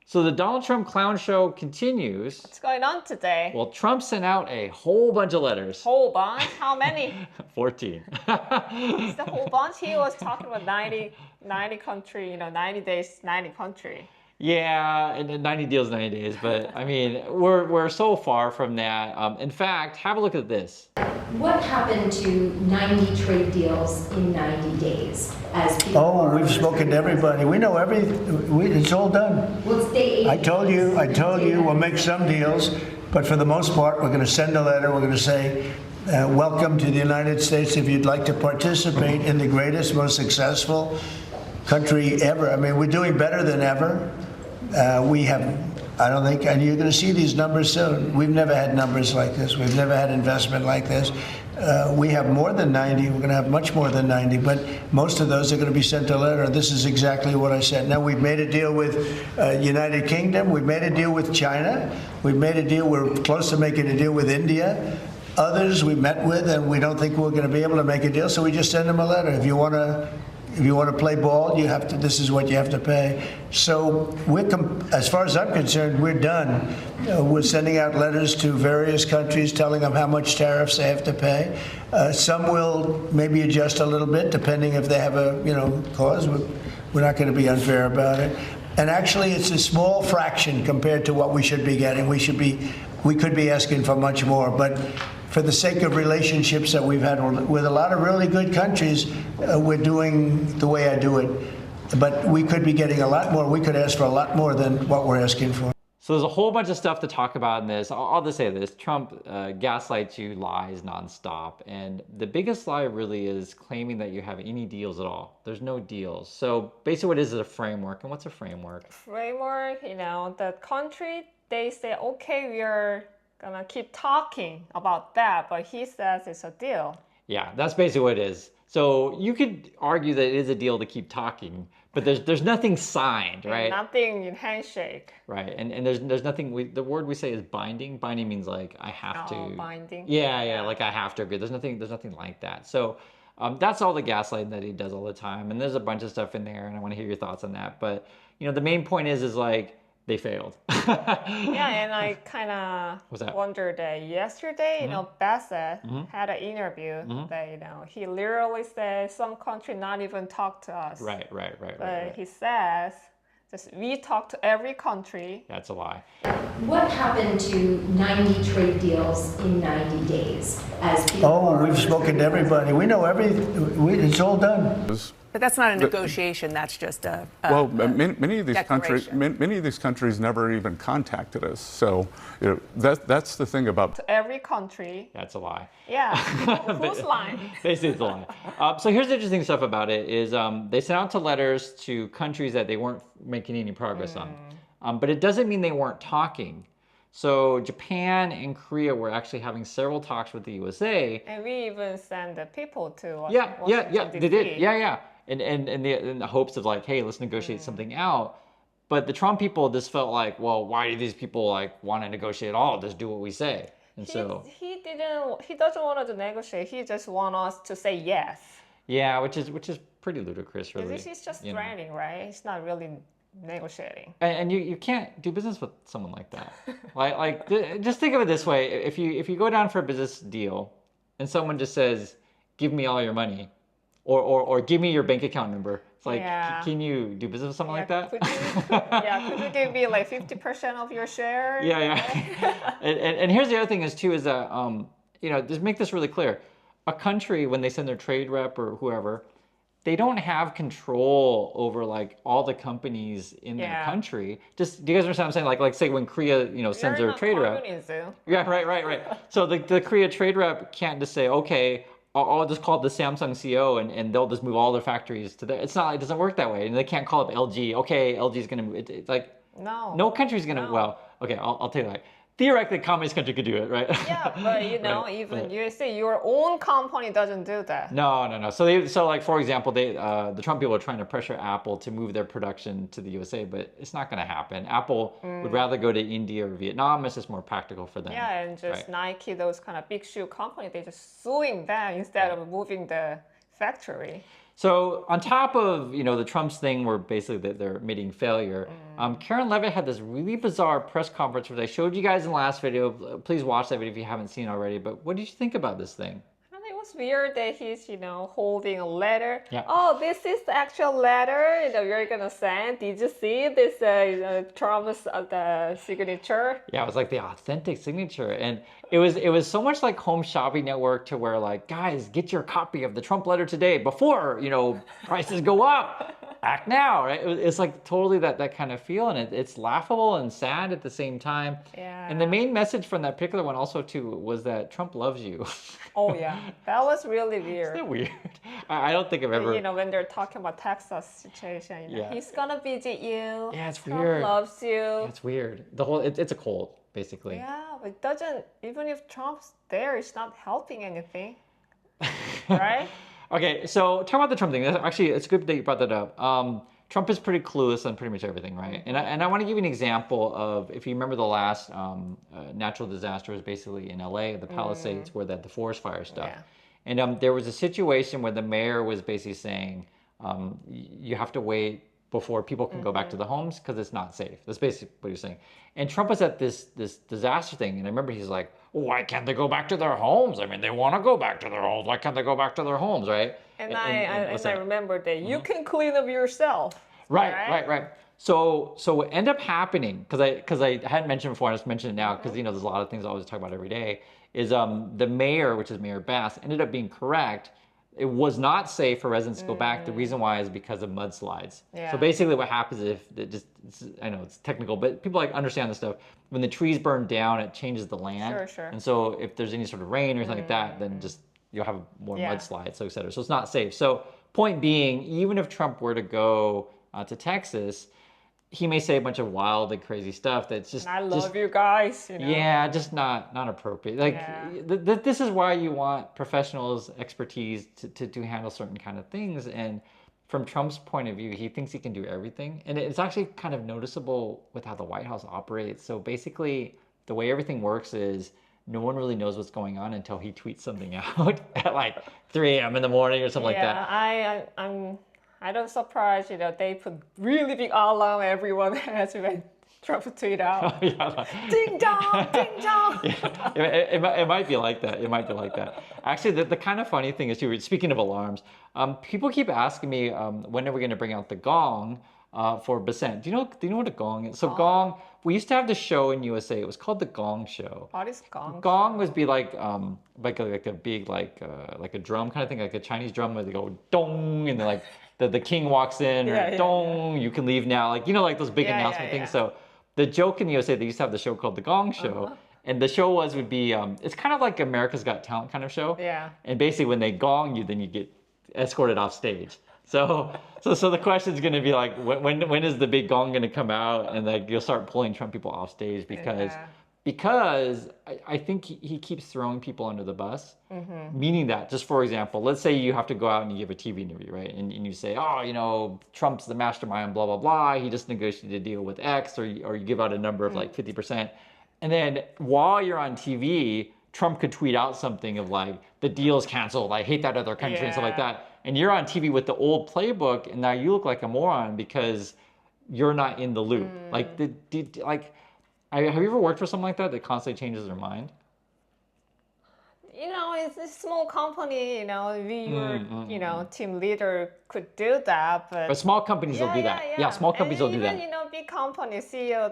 So the Donald Trump clown show continues. What's going on today? Well, Trump sent out a whole bunch of letters. Whole bunch? How many? 14. It's the whole bunch. He was talking about 90 country, 90 days, 90 country. Yeah, and 90 deals, 90 days. But I mean, we're so far from that. In fact, have a look at this. What happened to 90 trade deals in 90 days? We've spoken to everybody. We know everything. It's all done. What's day 8? I told you, we'll make some deals, but for the most part, we're going to send a letter. We're going to say, welcome to the United States. If you'd like to participate in the greatest, most successful country ever. I mean, we're doing better than ever. We have, I don't think, and you're going to see these numbers soon. We've never had numbers like this. We've never had investment like this. We have more than 90. We're going to have much more than 90, but most of those are going to be sent a letter. This is exactly what I said. Now, we've made a deal with United Kingdom. We've made a deal with China. We've made a deal. We're close to making a deal with India. Others we met with, and we don't think we're going to be able to make a deal, so we just send them a letter. If you want to play ball, you have to. This is what you have to pay. So as far as I'm concerned, we're done. We're sending out letters to various countries, telling them how much tariffs they have to pay. Some will maybe adjust a little bit, depending if they have a cause. We're not going to be unfair about it. And actually, it's a small fraction compared to what we should be getting. We could be asking for much more, but for the sake of relationships that we've had with a lot of really good countries, we're doing the way I do it. But we could be getting a lot more. We could ask for a lot more than what we're asking for. So there's a whole bunch of stuff to talk about in this. I'll just say this. Trump gaslights you, lies nonstop. And the biggest lie really is claiming that you have any deals at all. There's no deals. So basically what is it, a framework? And what's a framework? Framework, the country, they say, okay, we're going to keep talking about that, but he says it's a deal. Yeah, that's basically what it is. So you could argue that it is a deal to keep talking, but there's nothing signed, right? Nothing in handshake. Right, and there's nothing, the word we say is binding. Binding means like I have to. Binding. Yeah, like I have to agree. There's nothing like that. So that's all the gaslighting that he does all the time. And there's a bunch of stuff in there, and I want to hear your thoughts on that. But, the main point is like, they failed. Yeah, and I kind of wondered that yesterday, Bassett had an interview that, he literally said some country not even talk to us. Right. But he says, we talk to every country. That's a lie. What happened to 90 trade deals in 90 days? We've spoken to everybody. We know everything. It's all done. But that's not a negotiation. That's just a many of these countries never even contacted us. So that's the thing about to every country. That's a lie. Yeah, who's lying? Basically, it's a lie. So here's the interesting stuff about it is they sent out letters to countries that they weren't making any progress on, but it doesn't mean they weren't talking. So Japan and Korea were actually having several talks with the USA. And we even sent the people to Washington, they did. Yeah. In the hopes of like, hey, let's negotiate something out. But the Trump people just felt like, well, why do these people like want to negotiate at all? Just do what we say. And he doesn't want to negotiate. He just wants us to say yes. Yeah, which is pretty ludicrous, really. He's just threatening, right? He's not really negotiating. And you can't do business with someone like that. like just think of it this way: if you go down for a business deal, and someone just says, "Give me all your money," or give me your bank account number. It's like, can you do business with someone like that? Could you give me like 50% of your share? Yeah. and here's the other thing is that just make this really clear. A country, when they send their trade rep or whoever, they don't have control over like all the companies in their country. Just, do you guys understand what I'm saying? Like say when Korea, sends their trade rep. Yeah, right. So the Korea trade rep can't just say, okay, I'll just call up the Samsung CEO and they'll just move all their factories to there. It's not, it doesn't work that way. And they can't call up LG. Okay, LG is going to move. It's like, no country's going to, well, okay, I'll tell you that. Theoretically, a communist country could do it, right? Yeah, but even you say your own company doesn't do that. No. So like for example, the Trump people are trying to pressure Apple to move their production to the USA, but it's not going to happen. Apple would rather go to India or Vietnam. It's just more practical for them. Yeah, and just Nike, those kind of big shoe companies, they're just suing them instead of moving the factory. So on top of, the Trump's thing where basically they're admitting failure, Karen Levitt had this really bizarre press conference, which I showed you guys in the last video. Please watch that video if you haven't seen it already. But what did you think about this thing? It was weird that he's, holding a letter. Yeah. Oh, this is the actual letter, you're gonna send. Did you see this Trump's the signature? Yeah, it was like the authentic signature, and it was so much like Home Shopping Network to where like, guys, get your copy of the Trump letter today before prices go up. Act now, right? It's like totally that kind of feel, and it's laughable and sad at the same time. Yeah. And the main message from that particular one also too was that Trump loves you. Oh yeah, that was really weird. Isn't that weird? I don't think I've ever. When they're talking about Texas situation, Yeah. he's gonna visit you. Yeah, it's Trump weird. loves you. It's weird. The whole it's a cold basically. Yeah, but it doesn't. Even if Trump's there, it's not helping anything, right? Okay, so talk about the Trump thing. Actually, it's good that you brought that up. Trump is pretty clueless on pretty much everything, right? And I want to give you an example of, if you remember the last natural disaster was basically in LA, the Palisades, where the forest fire stuff. Yeah. And there was a situation where the mayor was basically saying, you have to wait before people can go back to the homes because it's not safe. That's basically what he's saying. And Trump was at this disaster thing, and I remember he's like, why can't they go back to their homes? I mean, they want to go back to their homes. Why can't they go back to their homes, right? And I remember that you can clean up yourself. Right. So what ended up happening, because I hadn't mentioned before, I just mentioned it now because there's a lot of things I always talk about every day, is the mayor, which is Mayor Bass, ended up being correct. It was not safe for residents to go back. The reason why is because of mudslides. Yeah. So basically what happens if I know it's technical, but people understand this stuff. When the trees burn down, it changes the land. Sure. And so if there's any sort of rain or something like that, then just you'll have more mudslides, so et cetera. So it's not safe. So point being, even if Trump were to go to Texas, he may say a bunch of wild and crazy stuff that's just. I love you guys. Yeah, just not appropriate. Like this is why you want professionals' expertise to handle certain kind of things. And from Trump's point of view, he thinks he can do everything, and it's actually kind of noticeable with how the White House operates. So basically, the way everything works is no one really knows what's going on until he tweets something out at like 3 a.m. in the morning or something like that. I don't surprise, they put really big alarm everyone has when Trump tweet out. Ding dong, ding dong. It might be like that. It might be like that. Actually, the kind of funny thing is too, speaking of alarms, people keep asking me when are we going to bring out the gong for Basent. Do you know what a gong is? So gong, we used to have the show in USA. It was called the Gong Show. What is gong? Gong would be like a big like a drum kind of thing, like a Chinese drum where they go dong, and then like the king walks in, or dong, you can leave now, like like those big announcement things. So the joke in the USA, they used to have the show called the Gong Show, and the show would be it's kind of like America's Got Talent kind of show. Yeah. And basically, when they gong you, then you get escorted off stage. So the question is going to be like, when is the big gong going to come out, and like you'll start pulling Trump people off stage because I think he keeps throwing people under the bus. Meaning that, just for example, let's say you have to go out and you give a TV interview, right? And you say, Trump's the mastermind, blah, blah, blah. He just negotiated a deal with X, or you give out a number of like 50%. And then while you're on TV, Trump could tweet out something of like, the deal's canceled, I hate that other country and stuff like that. And you're on TV with the old playbook, and now you look like a moron because you're not in the loop. Like, have you ever worked for something like that constantly changes their mind? It's a small company, we were, team leader could do that, but small companies will do that. Yeah, small companies will do that. Even, big company CEO,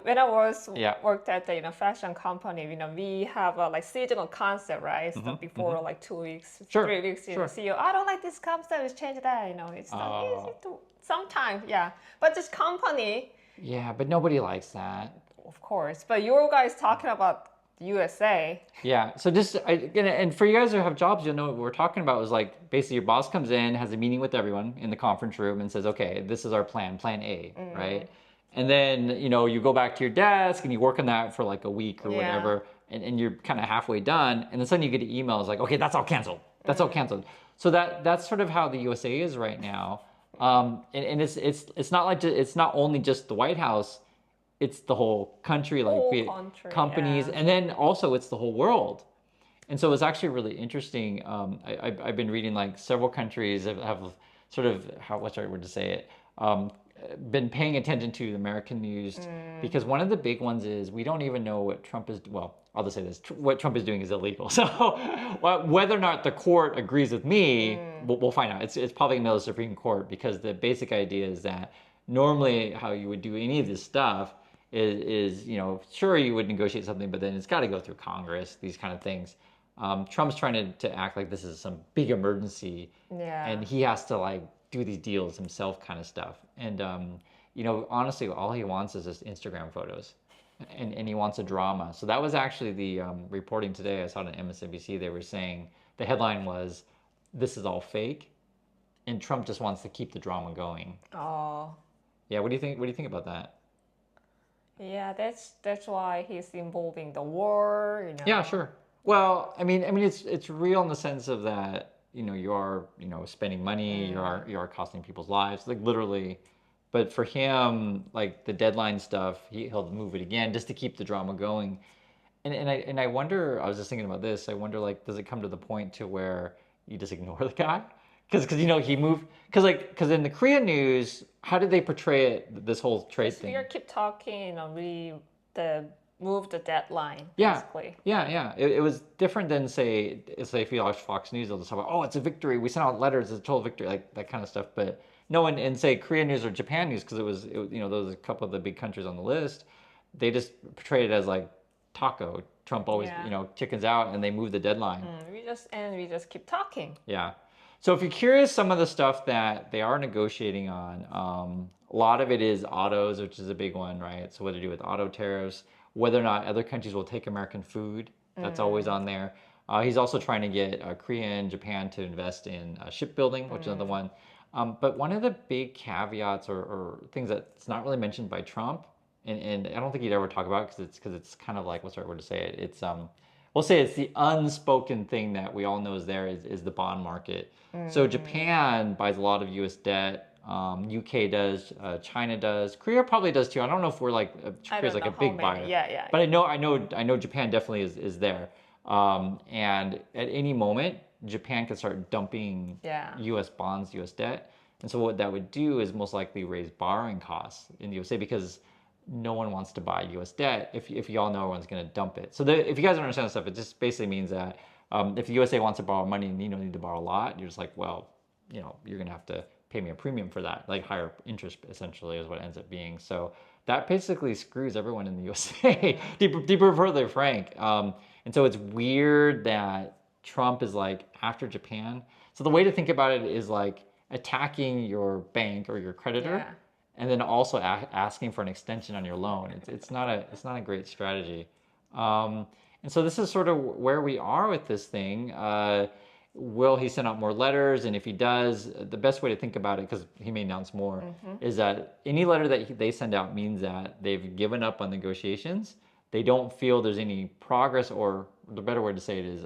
when I worked at the, fashion company, we have a like seasonal concept, right? So before like 2 weeks, 3 weeks, CEO, I don't like this concept, let's change that, it's not easy to, sometimes, but this company. Yeah, but nobody likes that. Of course, but you guys talking about USA. Yeah, so and for you guys who have jobs, you'll know what we're talking about is like basically your boss comes in, has a meeting with everyone in the conference room and says, okay, this is our plan A, right? And then, you go back to your desk and you work on that for like a week or whatever, and you're kind of halfway done, and then suddenly you get an email, it's like, okay, that's all canceled. That's all canceled. So that's sort of how the USA is right now. And it's not like it's not only just the White House, it's the whole country, like companies, and then also it's the whole world. And so it's actually really interesting. I've been reading like several countries have sort of, what's the right word to say it, been paying attention to the American news because one of the big ones is we don't even know what Trump is, well, I'll just say this, what Trump is doing is illegal. So whether or not the court agrees with me, we'll find out. It's probably going to go to the Supreme Court because the basic idea is that normally how you would do any of this stuff is sure, you would negotiate something, but then it's got to go through Congress, these kind of things. Trump's trying to act like this is some big emergency, and he has to like do these deals himself kind of stuff. And, honestly, all he wants is just Instagram photos and he wants a drama. So that was actually the reporting today. I saw it on MSNBC. They were saying the headline was, "This is all fake." And Trump just wants to keep the drama going. Oh. Yeah. What do you think? What do you think about that? Yeah, that's why he's involving the war, Yeah, sure. Well, I mean, it's real in the sense of that, you are, spending money, you are costing people's lives, like literally. But for him, like the deadline stuff, he'll move it again just to keep the drama going. And I wonder, I was just thinking about this. I wonder, like, does it come to the point to where you just ignore the guy? Because he moved. Because in the Korean news, how did they portray it? This whole trade thing. We keep talking, move the deadline. Yeah, basically. yeah. It was different than say if you watch Fox News, they'll just talk about, oh, it's a victory. We sent out letters, it's a total victory, like that kind of stuff. But no, in say Korean news or Japan news, because those are a couple of the big countries on the list, they just portrayed it as like taco. Trump always chickens out, and they move the deadline. We just keep talking. Yeah. So if you're curious, some of the stuff that they are negotiating on, a lot of it is autos, which is a big one, right? So what to do with auto tariffs. Whether or not other countries will take American food, that's always on there. He's also trying to get Korea and Japan to invest in shipbuilding, which is another one. But one of the big caveats or things that's not really mentioned by Trump, and I don't think he'd ever talk about because it's kind of like, what's the right word to say it? It's we'll say it's the unspoken thing that we all know is there is the bond market. So Japan buys a lot of U.S. debt. UK does, China does, Korea probably does too. I don't know if we're like Korea's like a big buyer. Yeah. But I know Japan definitely is there. And at any moment, Japan could start dumping U.S. bonds, U.S. debt. And so what that would do is most likely raise borrowing costs in the USA because no one wants to buy U.S. debt if you all know everyone's going to dump it. So if you guys don't understand this stuff, it just basically means that if the USA wants to borrow money and you don't need to borrow a lot, you're just like, well, you're going to have to pay me a premium for that, like higher interest essentially is what it ends up being. So that basically screws everyone in the USA, deeper further frank. And so it's weird that Trump is like after Japan. So the way to think about it is like attacking your bank or your creditor, and then also asking for an extension on your loan. It's not a great strategy. And so this is sort of where we are with this thing. Will he send out more letters? And if he does, the best way to think about it, because he may announce more, is that any letter that they send out means that they've given up on negotiations. They don't feel there's any progress, or the better way to say it is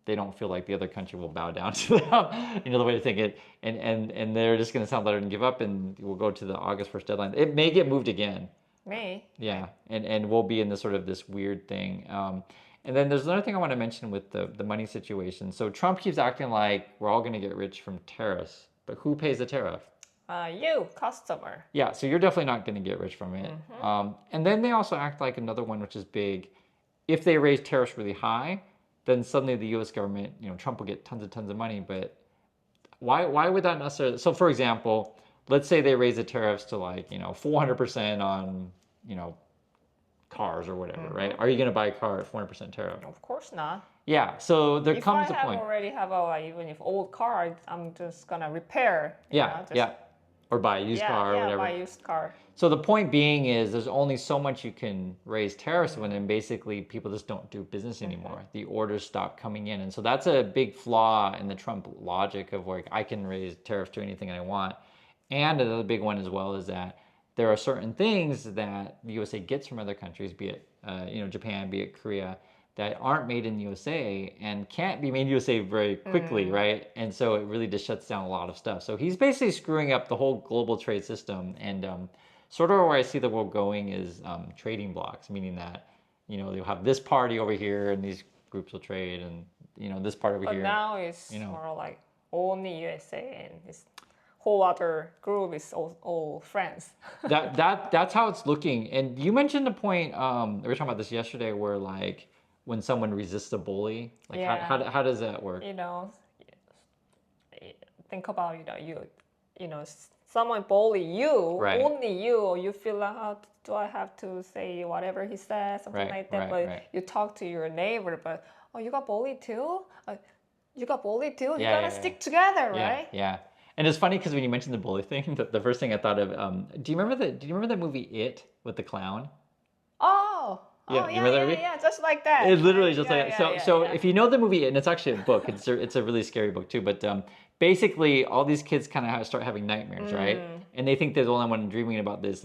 they don't feel like the other country will bow down to them. The way to think it. And they're just going to send a letter and give up, and we'll go to the August 1st deadline. It may get moved again. May. Yeah, and we'll be in this weird thing. And then there's another thing I want to mention with the money situation. So Trump keeps acting like we're all going to get rich from tariffs, but who pays the tariff? You, customer. Yeah, so you're definitely not going to get rich from it. And then they also act like another one, which is big. If they raise tariffs really high, then suddenly the U.S. government, Trump will get tons of money. But why would that necessarily? So for example, let's say they raise the tariffs to 400% on, cars or whatever, right? Are you going to buy a car at 400% tariff? Of course not. Yeah, so there comes a point. If I already have even if old car, I'm just going to repair. Or buy a used car or whatever. Buy a used car. So the point being is there's only so much you can raise tariffs when, and basically people just don't do business anymore. The orders stop coming in. And so that's a big flaw in the Trump logic of like, I can raise tariffs to anything I want. And another big one as well is that there are certain things that the USA gets from other countries, be it Japan, be it Korea, that aren't made in the USA and can't be made in the USA very quickly, right? And so it really just shuts down a lot of stuff. So he's basically screwing up the whole global trade system. And sort of where I see the world going is trading blocks, meaning that you'll have this party over here and these groups will trade, and this part over but here. But now it's more like only USA, and this whole other group is all friends. That's how it's looking. And you mentioned a point. We were talking about this yesterday, where like when someone resists a bully, like how does that work? Think about someone bully you, right. only you, or you feel like, oh, do I have to say whatever he says, something like that? But you talk to your neighbor, but you got bullied too? You got bullied too? You gotta stick together, right? Yeah. And it's funny because when you mentioned the bully thing, the first thing I thought of, do you remember that movie It with the clown? Yeah, just like that. It's literally just like that. So if you know the movie, and it's actually a book, it's a really scary book too. But basically, all these kids kind of start having nightmares, right? And they think they're the only one dreaming about this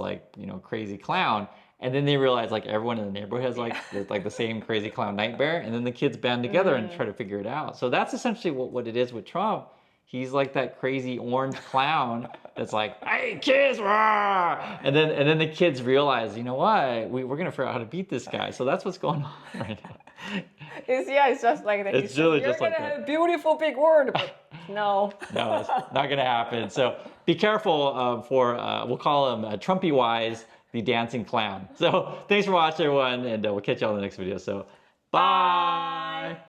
crazy clown. And then they realize like everyone in the neighborhood has like the same crazy clown nightmare. And then the kids band together and try to figure it out. So that's essentially what it is with Trump. He's like that crazy orange clown that's like, hey, kids, rah! And then the kids realize, you know what? We're going to figure out how to beat this guy. So that's what's going on right now. It's just like that. It's really just like that. You're going to have a beautiful big word, but no. No, it's not going to happen. So be careful for, we'll call him Trumpy Wise, the dancing clown. So thanks for watching, everyone, and we'll catch you on the next video. So bye.